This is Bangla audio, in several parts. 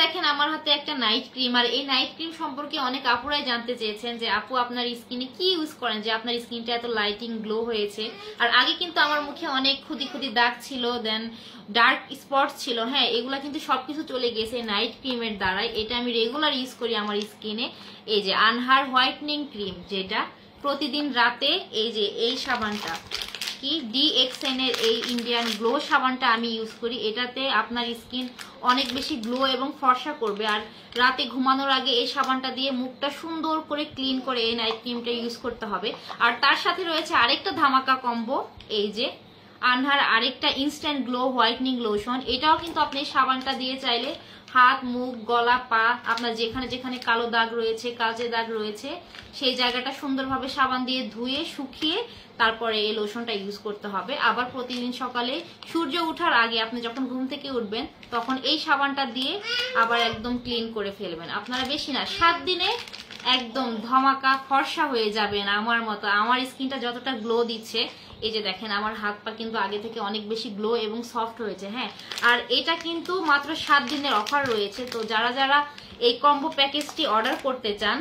দেখেন আমার হাতে একটা নাইট ক্রিম, আর এই নাইট ক্রিম সম্পর্কে অনেক আপুরাই জানতে চেয়েছেন যে আপু আপনার স্কিনে কি ইউজ করেন যে আপনার স্কিনটা এত লাইটিং গ্লো হয়েছে। আর আগে কিন্তু আমার মুখে অনেক খুদি খুদি দাগ ছিল, দেন ডার্ক স্পট ছিল, হ্যাঁ এগুলা কিন্তু সবকিছু চলে গেছে নাইট ক্রিমের দ্বারাই। এটা আমি রেগুলার ইউজ করি আমার স্কিনে। এই যে আনহার হোয়াইটনিং ক্রিম, যেটা প্রতিদিন রাতে এই যে এই সাবানটা কি DXN এর এই ইন্ডিয়ান গ্লো সাবানটা আমি ইউজ করি। এটাতে আপনার স্কিন অনেক বেশি গ্লো এবং ফর্সা করবে। আর রাতে ঘুমানোর আগে এই সাবানটা দিয়ে মুখটা সুন্দর করে ক্লিন করে এই নাইট ক্রিমটা ইউজ করতে হবে। আর তার সাথে রয়েছে আরেকটা ধামাকা কম্বো, এই যে আনহার আরেকটা ইনস্ট্যান্ট গ্লো হোয়াইটনিং লোশন। এটাও কিন্তু আপনি সাবানটা দিয়ে চাইলে হাত, মুখ, গলা, পা, আপনার যেখানে যেখানে কালো দাগ রয়েছে, কালচে দাগ রয়েছে, সেই জায়গাটা সুন্দরভাবে সাবান দিয়ে ধুয়ে শুকিয়ে তারপরে এই লোশনটা ইউজ করতে হবে। আবার প্রতিদিন সকালে সূর্য ওঠার আগে আপনি যখন ঘুম থেকে উঠবেন তখন এই সাবানটা দিয়ে আবার একদম ক্লিন করে ফেলবেন। আপনারা বেশি না 7 দিনে একদম ধমাকা ফর্সা হয়ে যাবেন আমার মতো। আমার স্কিনটা যতটা গ্লো দিচ্ছে, এই যে দেখেন আমার হাত পা কিন্তু আগে থেকে অনেক বেশি গ্লো এবং সফট হয়েছে। হ্যাঁ, আর এটা কিন্তু মাত্র 7 দিনের অফার রয়েছে। তো যারা যারা এই কম্বো প্যাকেজটি অর্ডার করতে চান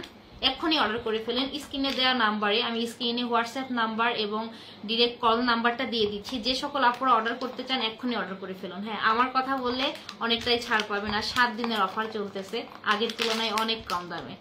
এক্ষুনি অর্ডার করে ফেলেন। স্ক্রিনে দেওয়া নাম্বারে, আমি স্ক্রিনে হোয়াটসঅ্যাপ নাম্বার এবং ডিরেক্ট কল নাম্বারটা দিয়ে দিচ্ছি। যে সকল আপুরা অর্ডার করতে চান এক্ষুনি অর্ডার করে ফেলুন। হ্যাঁ, আমার কথা বললে অনেকটাই ছাড় পাবেন। আর 7 দিনের অফার চলতেছে, আগের তুলনায় অনেক কম দামে।